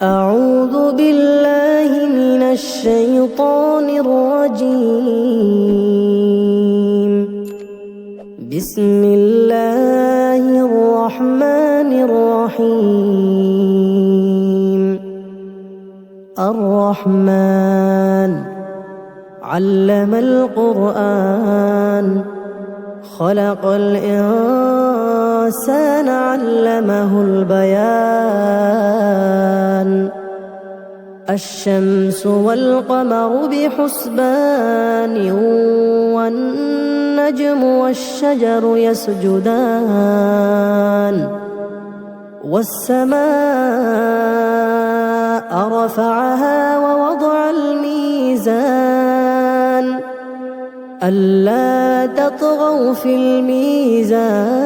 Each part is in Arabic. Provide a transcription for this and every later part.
أعوذ بالله من الشيطان الرجيم. بسم الله الرحمن الرحيم. الرحمن علم القرآن خلق الإنسان علمه البيان. الشمس والقمر بحسبان والنجم والشجر يسجدان. والسماء رفعها ووضع الميزان ألا تطغوا في الميزان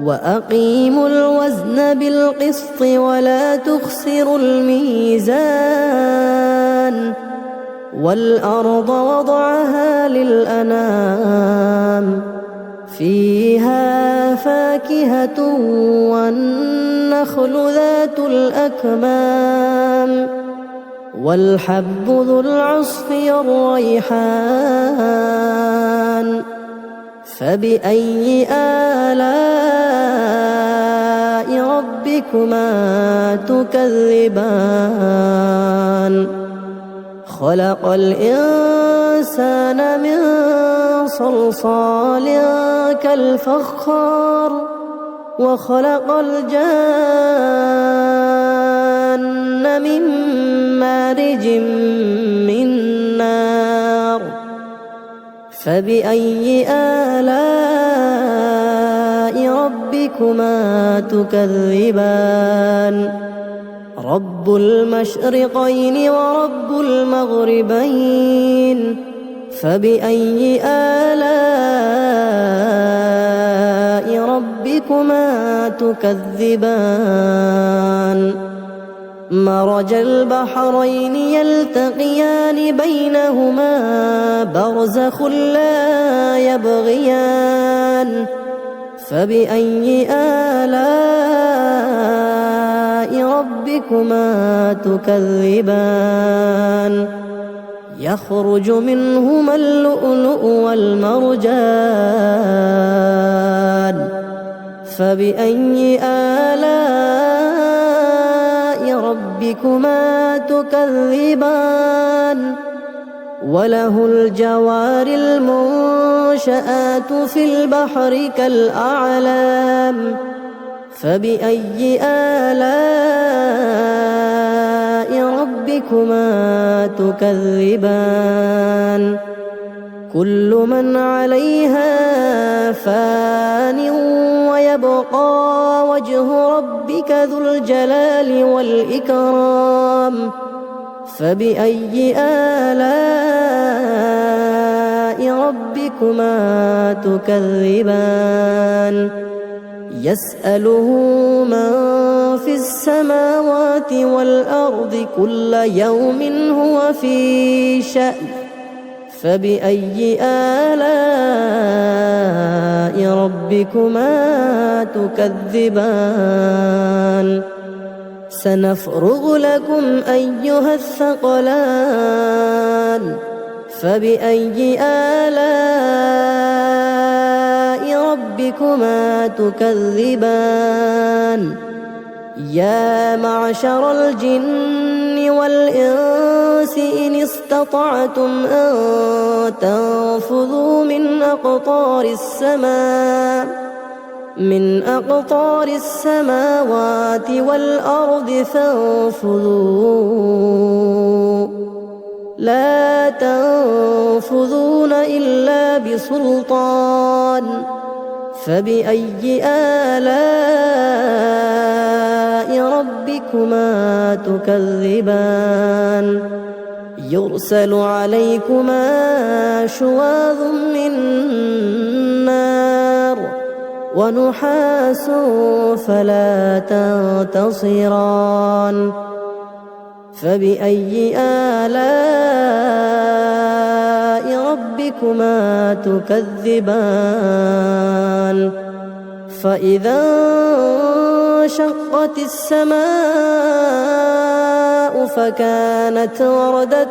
وأقيموا الوزن بالقسط ولا تخسروا الميزان. والأرض وضعها للأنام فيها فاكهة والنخل ذات الأكمام والحب ذو العصف والريحان. فبأي آلاء ربكما تكذبان؟ خلق الإنسان من صلصال كالفخار وخلق الجان من مارج من نار. فبأي آلاء ربكما تكذبان؟ رب المشرقين ورب المغربين. فبأي آلاء ربكما تكذبان؟ مرج البحرين يلتقيان بينهما برزخ لا يبغيان. فبأي آلاء ربكما تكذبان؟ يخرج منهما اللؤلؤ والمرجان. فبأي آلاء ربكما تكذبان؟ وله الجوار المنشآت في البحر كالأعلام. فبأي آلاء ربكما تكذبان؟ كل من عليها فان ويبقى وجه ربك ذو الجلال والإكرام. فبأي آلاء ربكما تكذبان؟ يسأله من في السماوات والأرض كل يوم هو في شأن. فبأي آلاء ربكما تكذبان؟ سنفرغ لكم أيها الثقلان. فبأي آلاء ربكما تكذبان؟ يا معشر الجن والإنس إن استطعتم أن تنفذوا من أقطار السماوات والأرض فانفذوا لا تنفذون إلا بسلطان. فبأي آلاء ربكما تكذبان؟ يرسل عليكما شواظ من نار ونحاس فلا تنتصران. فبأي آلاء ربكما تكذبان؟ فإذا وانشقت السماء فكانت وردة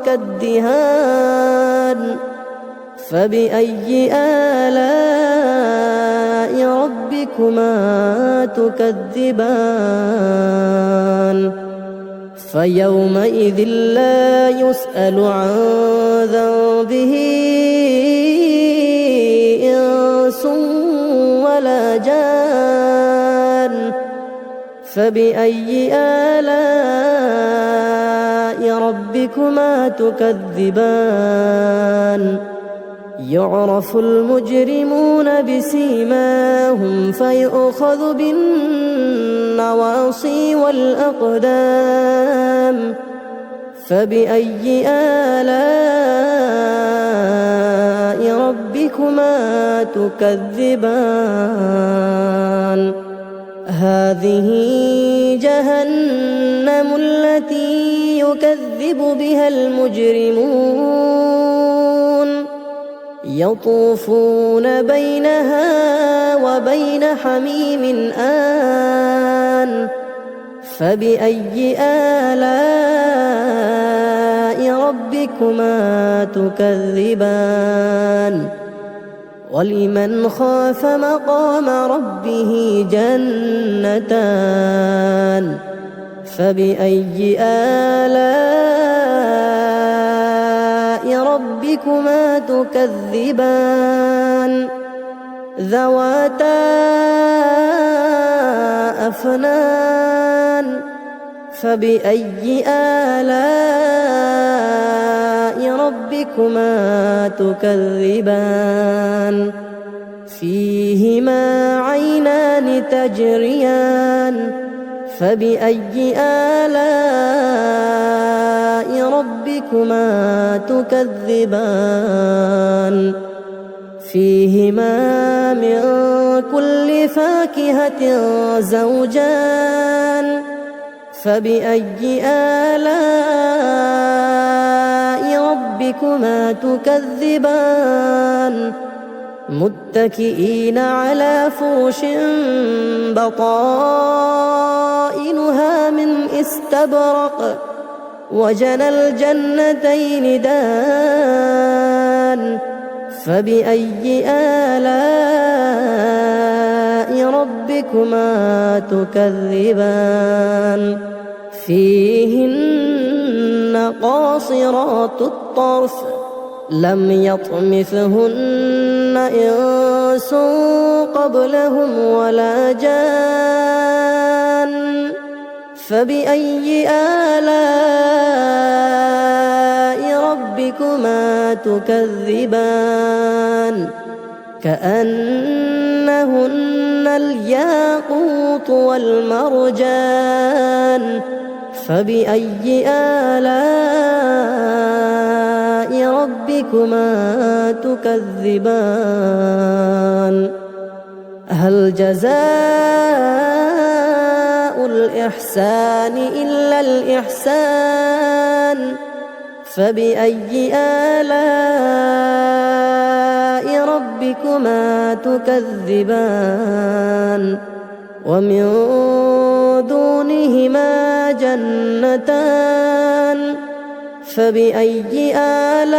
كالدهان فبأي آلاء ربكما تكذبان فيومئذ لا يسأل عن ذنبه إنس ولا جان فبأي آلاء ربكما تكذبان يعرف المجرمون بسيماهم فيؤخذ بالنواصي والأقدام فبأي آلاء ربكما تكذبان هذه جهنم التي يكذب بها المجرمون يطوفون بينها وبين حميم آن فبأي آلاء ربكما تكذبان ولمن خاف مقام ربه جنتان فبأي آلاء ربكما تكذبان ذواتا أفنان فبأي آلاء ربكما تكذبان فيهما عينان تجريان فبأي آلاء ربكما تكذبان فيهما من كل فاكهة زوجان فبأي آلاء ربكما تكذبان متكئين على فرش بطائنها من استبرق وجنى الجنتين دان فبأي آلاء ربكما تكذبان فيهن قاصرات الطرف لم يطمثهن إنس قبلهم ولا جان فبأي آلاء ربكما تكذبان كأنهن الياقوت والمرجان فبأي آلاء ربكما تكذبان هل جزاء الإحسان إلا الإحسان فبأي آلاء ربكما تكذبان ومن دونهما جنتان فبأي آلاء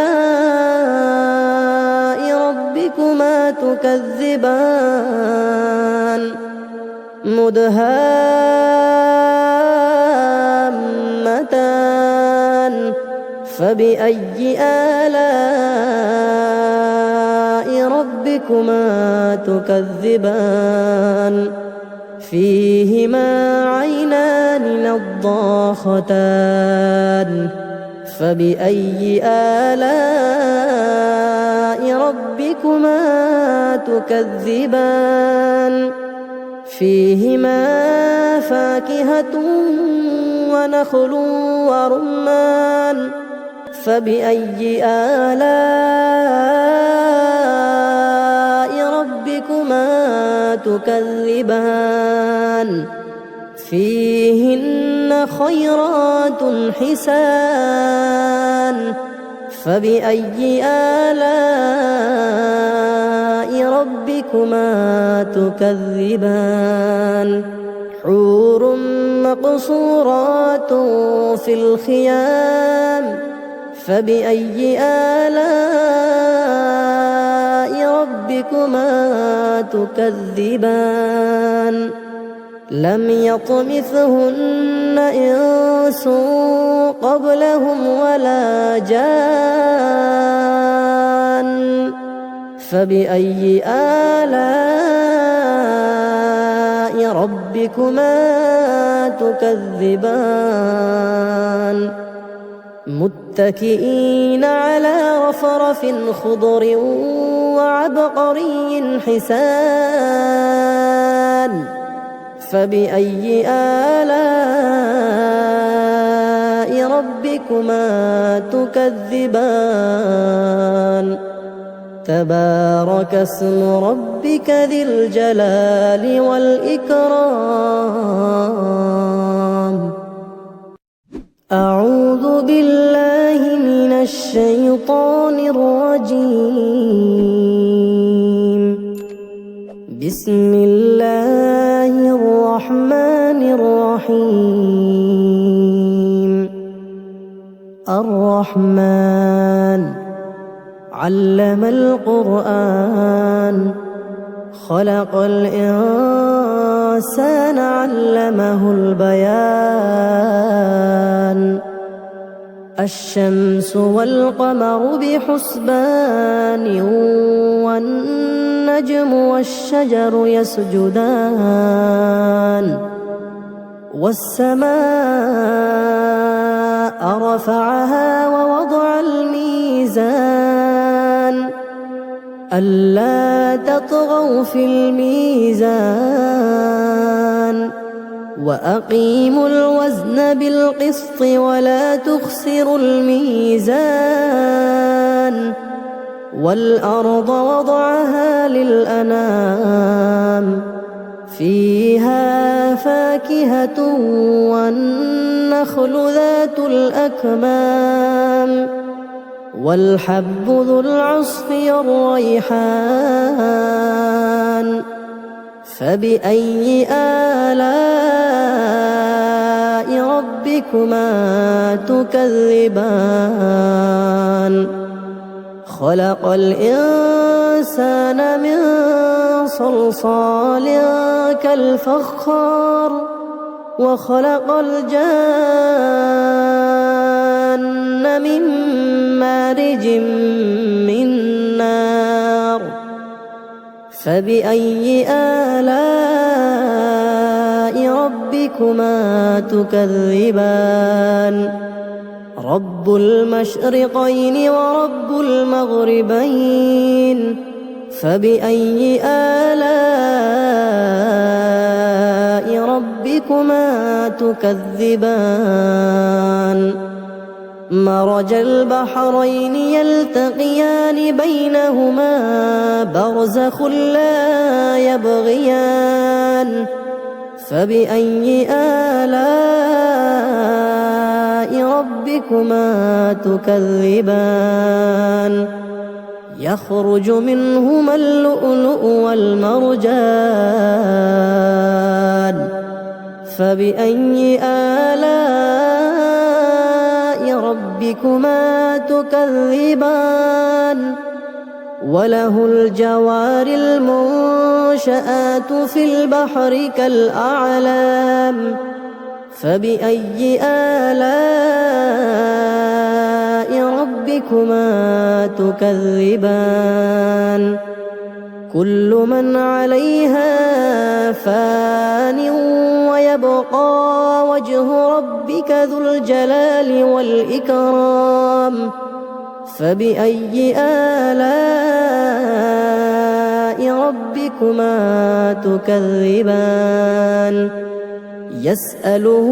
ربكما تكذبان مدهامتان فبأي آلاء ربكما تكذبان فيهما عينان نضاختان فبأي آلاء ربكما تكذبان فيهما فاكهة ونخل ورمان فبأي آلاء ربكما تكذبان فيهن خيرات حسان فبأي آلاء ربكما تكذبان حور مقصورات في الخيام فبأي آلاء ربكما تكذبان لم يطمثهن إنس قبلهم ولا جان فبأي آلاء ربكما تكذبان متكئين على رفرف خضر وعبقري حسان فبأي آلاء ربكما تكذبان تبارك اسم ربك ذي الجلال والإكرام أعوذ بالله من الشيطان الرجيم بسم الله الرحمن الرحيم الرحمن علم القرآن خلق الإنسان علمه البيان الشمس والقمر بحسبان والنجم والشجر يسجدان والسماء رفعها ووضع الميزان ألا تطغوا في الميزان وأقيموا الوزن بالقسط ولا تخسروا الميزان والأرض وضعها للأنام فيها فاكهة والنخل ذات الأكمام والحب ذو العصف والريحان فبأي آلاء ربكما تكذبان خلق الإنسان من صلصال كالفخار وخلق الجان من مارج من نار فبأي آلاء ربكما تكذبان رب المشرقين ورب المغربين فبأي آلاء ربكما تكذبان مرج البحرين يلتقيان بينهما برزخ لا يبغيان فبأي آلاء ربكما تكذبان يخرج منهما اللؤلؤ والمرجان فبأي آلاء ربكما تكذبان وله الجوار المنشآت في البحر كالأعلام فبأي آلاء ربكما تكذبان كل من عليها فان ويبقى وجه ربك ذو الجلال والإكرام فبأي آلاء ربكما تكذبان يسأله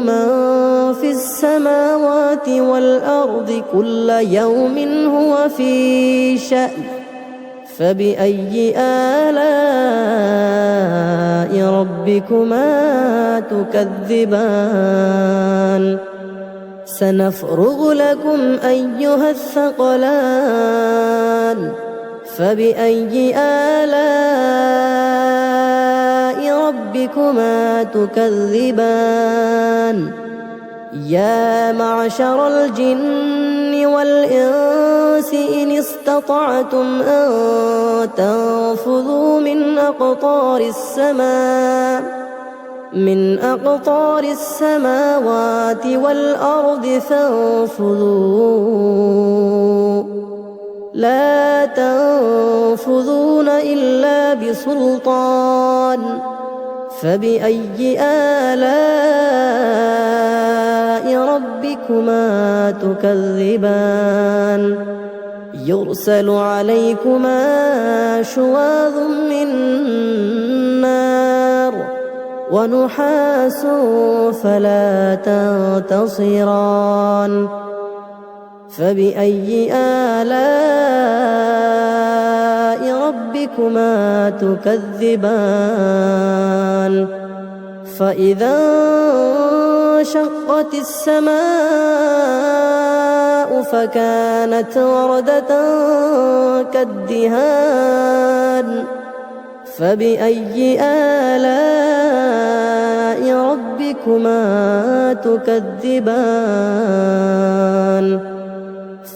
من في السماوات والأرض كل يوم هو في شأن فبأي آلاء ربكما تكذبان سنفرغ لكم أيها الثقلان فبأي آلاء ربكما تكذبان يا معشر الجن والإنس إن استطعتم أن تنفذوا من أقطار السماوات والأرض فانفذوا لا تنفذون إلا بسلطان فبأي آلاء ربكما تكذبان يرسل عليكما شواظ من نار ونحاس فلا تنتصران فبأي آلاء ربكما تكذبان فإذا انشقت السماء فكانت وردة كالدهان فبأي آلاء ربكما تكذبان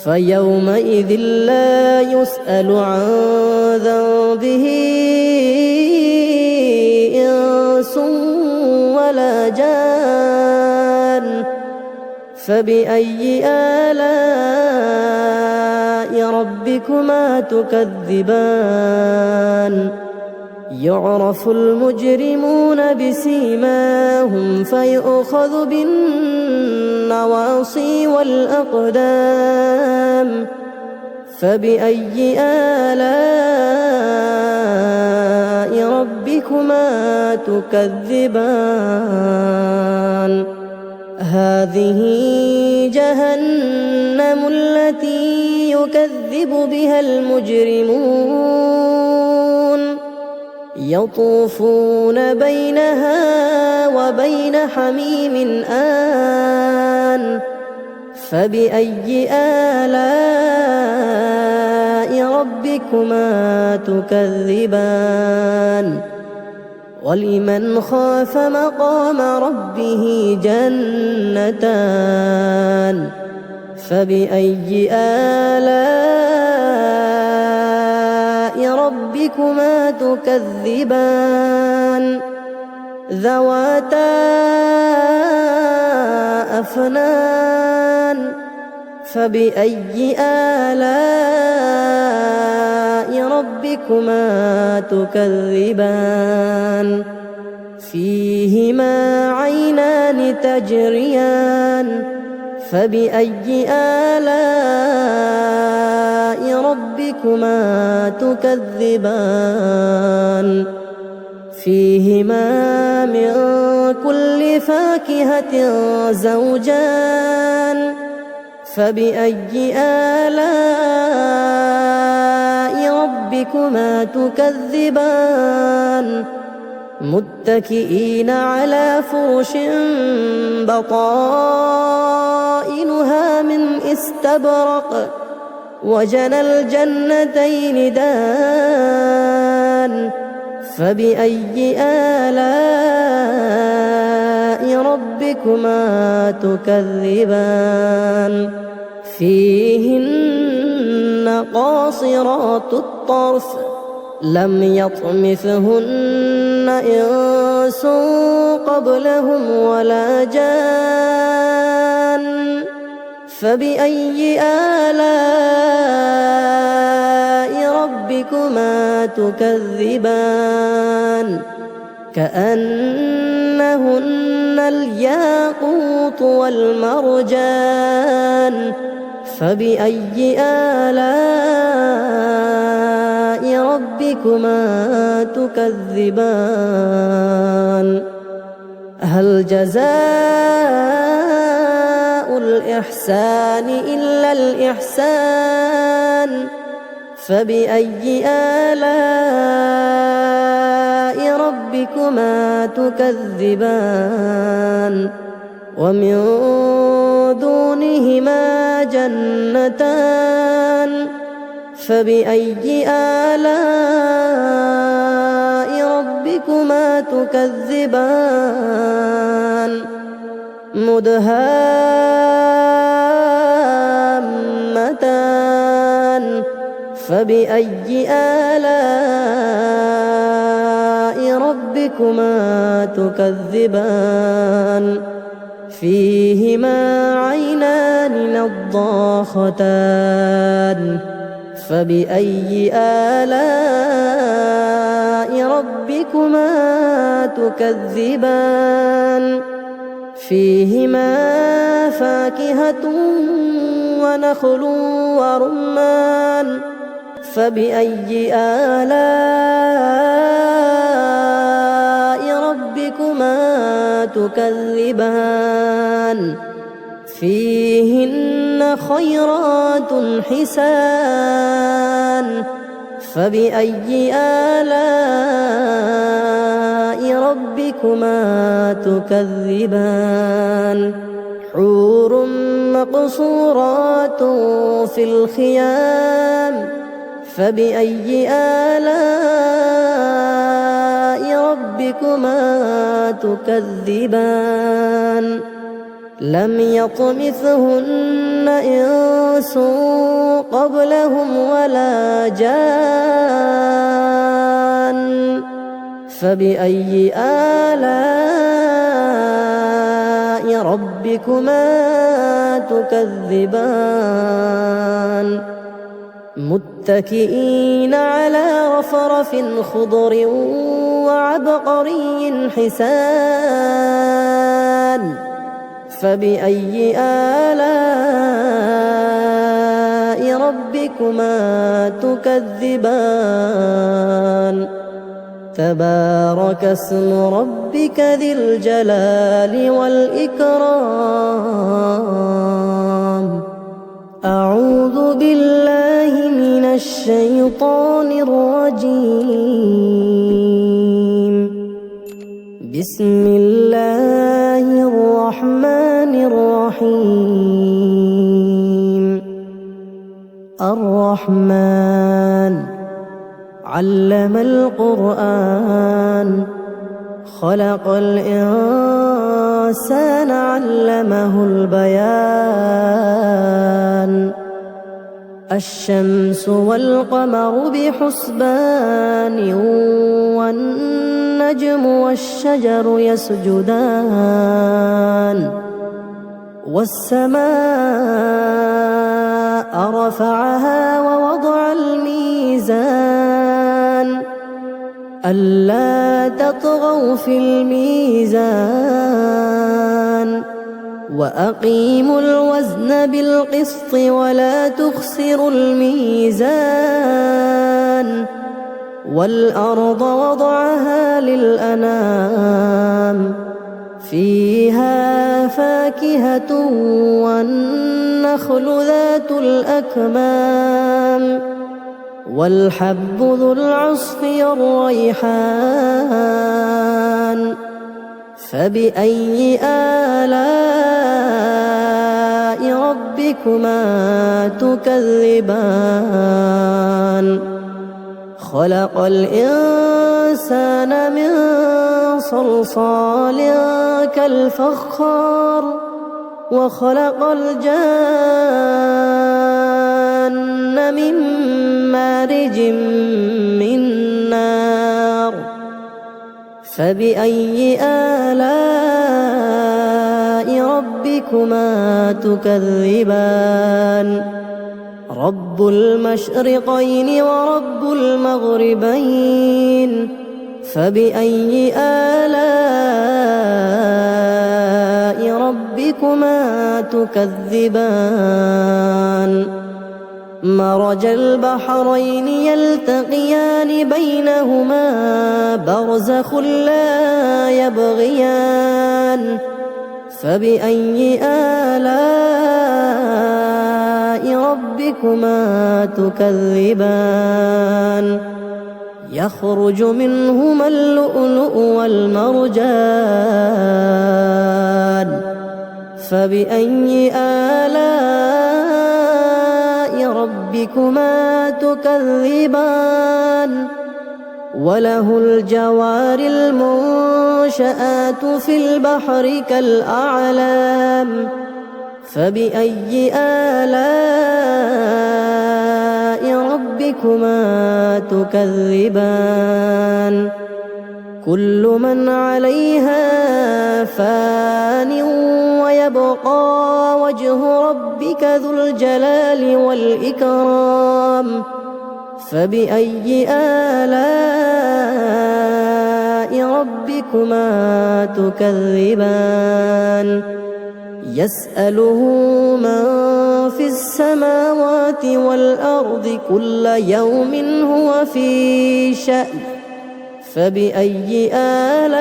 فيومئذ لا يسأل عن ذنبه إنس ولا جان فبأي آلاء ربكما تكذبان يعرف المجرمون بسيماهم فيؤخذ بالنواصي والأقدام فبأي آلاء ربكما تكذبان هذه جهنم التي يكذب بها المجرمون يطوفون بينها وبين حميم آن فبأي آلاء ربكما تكذبان ولمن خاف مقام ربه جنتان فبأي آلاء ربكما تكذبان ذواتا أفنان فبأي آلاء ربكما تكذبان فيهما عينان تجريان فبأي آلاء ربكما تكذبان فيهما من كل فاكهة زوجان فبأي آلاء ربكما تكذبان متكئين على فرش بطائنها من استبرق وجنى الجنتين دان فبأي آلاء ربكما تكذبان فيهن قاصرات الطرف لم يطمثهن إنس قبلهم ولا جان فبأي آلاء ربكما تكذبان كأنهن الياقوت والمرجان فبأي آلاء ربكما تكذبان هل جزاء الإحسان إلا الإحسان فبأي آلاء ربكما تكذبان ومن دونهما جنتان فبأي آلاء ربكما تكذبان مدهامتان فبأي آلاء ربكما تكذبان فيهما عينان نضاختان فبأي آلاء ربكما تكذبان فيهما فاكهة ونخل ورمان فبأي آلاء ربكما تكذبان فيهن خيرات حسان فبأي آلاء ربكما تكذبان حور مقصورات في الخيام فبأي آلاء ربكما تكذبان لم يطمثهن إنس قبلهم ولا جان فبأي آلاء ربكما تكذبان متكئين على رفرف خضر وعبقري حسان فبأي آلاء ربكما تكذبان تبارك اسم ربك ذي الجلال والإكرام أعوذ بالله من الشيطان الرجيم بسم الله الرحمن الرحيم الرحمن علم القرآن خلق الإنسان علمه البيان الشمس والقمر بحسبان والنجم والشجر يسجدان والسماء رفعها ووضع الميزان ألا تطغوا في الميزان وأقيموا الوزن بالقسط ولا تخسروا الميزان والأرض وضعها للأنام فيها فاكهة والنخل ذات الأكمام والحب ذو العصف والريحان فبأي آلاء ربكما تكذبان خلق الإنسان من صلصال كالفخار وخلق الجان من مارج من نار فبأي آلاء ربكما تكذبان رب المشرقين ورب المغربين فبأي آلاء ربكما تكذبان مرج البحرين يلتقيان بينهما برزخ لا يبغيان فبأي آلاء ربكما تكذبان يخرج منهما اللؤلؤ والمرجان فبأي آلاء ربكما ربكما تكذبان وله الجوار المنشآت في البحر كالأعلام فبأي آلاء ربكما تكذبان كل من عليها فان ويبقى وجه ربك ذو الجلال والإكرام فبأي آلاء ربكما تكذبان يسأله من في السماوات والأرض كل يوم هو في شأن فبأي آلاء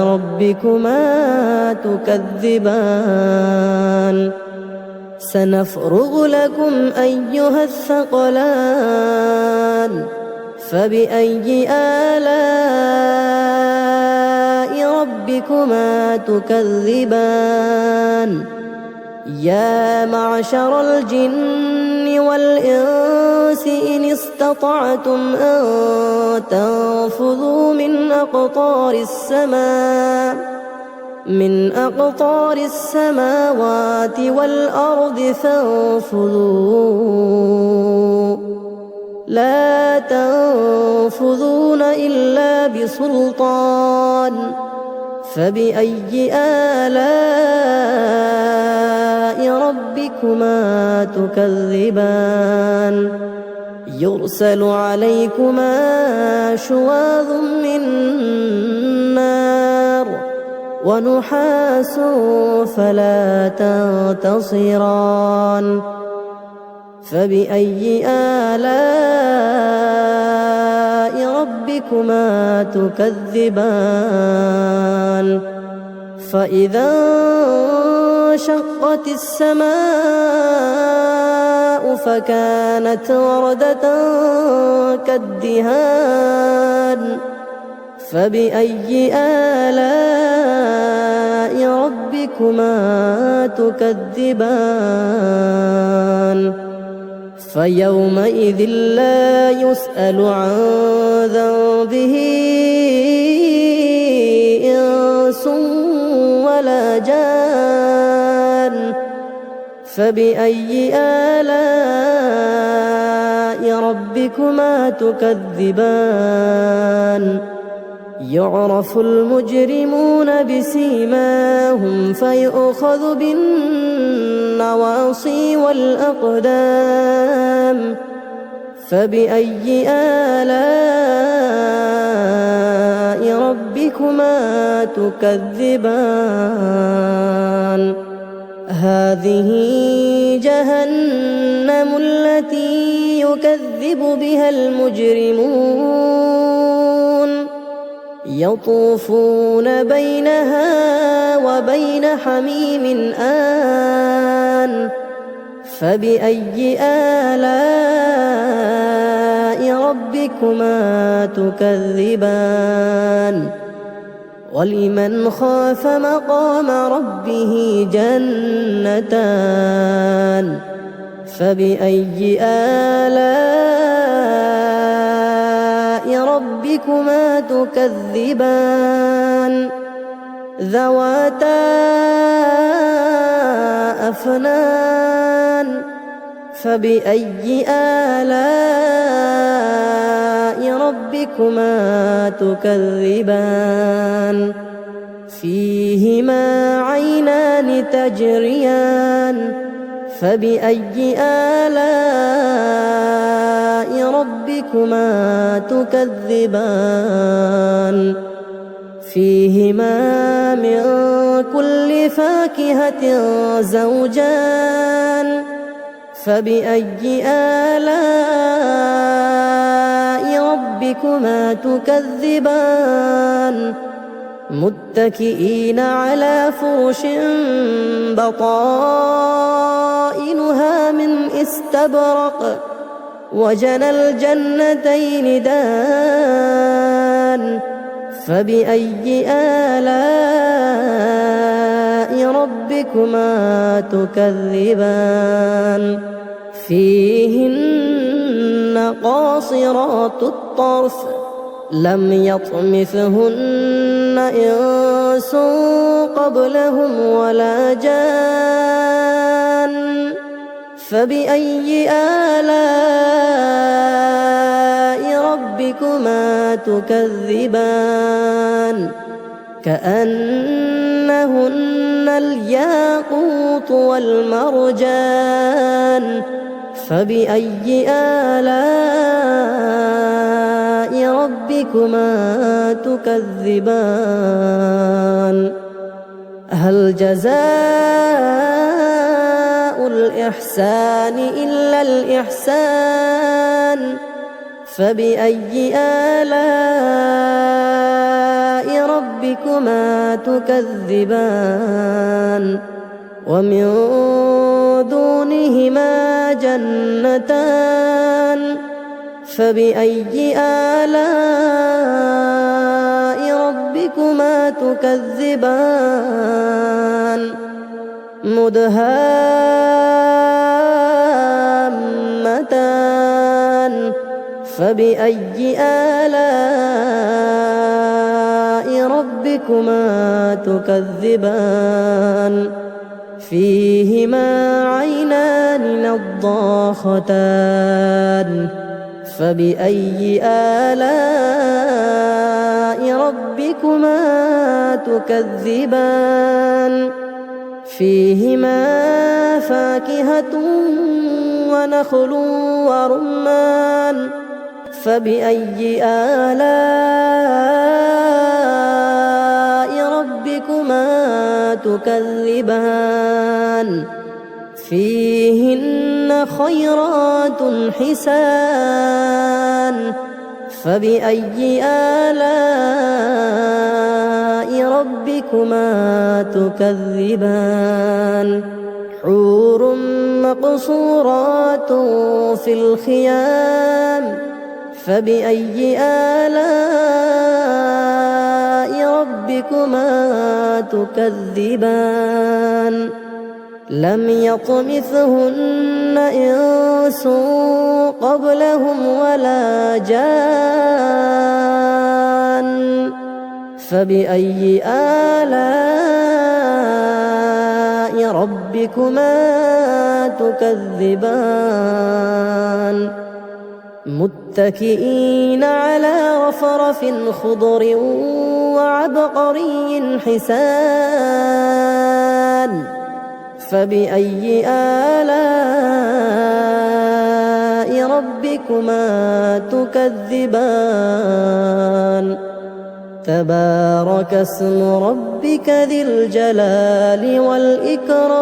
ربكما تكذبان سنفرغ لكم أيها الثقلان فبأي آلاء ربكما تكذبان يا معشر الجن والإنس إن استطعتم أن تنفذوا من أقطار السماوات والأرض فانفذوا لا تنفذون إلا بسلطان فبأي آلاء ربكما تكذبان يرسل عليكما شواظ من نار ونحاس فلا تنتصران فبأي آلاء ربكما تكذبان فإذا انشقت السماء فكانت وردة كالدهان فبأي آلاء ربكما تكذبان فيومئذ لا يسأل عن ذنبه إنس ولا جان فبأي آلاء ربكما تكذبان يعرف المجرمون بسيماهم فيؤخذ بالنواصي والأقدام فبأي آلاء ربكما تكذبان هذه جهنم التي يكذب بها المجرمون يطوفون بينها وبين حميم آن فبأي آلاء ربكما تكذبان ولمن خاف مقام ربه جنتان فبأي آلاء ربكما تكذبان ذواتا أفنان فبأي آلاء ربكما تكذبان فيهما عينان تجريان فبأي آلاء ربكما تكذبان فيهما من كل فاكهة زوجان فبأي آلاء ربكما تكذبان متكئين على فرش بطائنها من استبرق وجنى الجنتين دان فبأي آلاء ربكما تكذبان فيهن قاصرات الطرف لم يطمثهن إنس قبلهم ولا جان فبأي آلاء ربكما تكذبان كأنهن الياقوت والمرجان فبأي آلاء ربكما تكذبان هل جزاء الإحسان إلا الإحسان فبأي آلاء ربكما تكذبان ومن دونهما جنتان فبأي آلاء ربكما تكذبان مدهامتان فبأي آلاء ربكما تكذبان فيهما عينان نضاختان فبأي آلاء ربكما تكذبان فيهما فاكهة ونخل ورمان فبأي آلاء ربكما تكذبان فيهن خيرات حسان فبأي آلاء ربكما تكذبان حور مقصورات في الخيام فبأي آلاء ربكما تكذبان لم يطمثهن إنس قبلهم ولا جان فبأي آلاء ربكما تكذبان متكئين على رفرف خضر وعبقري حسان فبأي آلاء ربكما تكذبان تبارك اسم ربك ذي الجلال والإكرام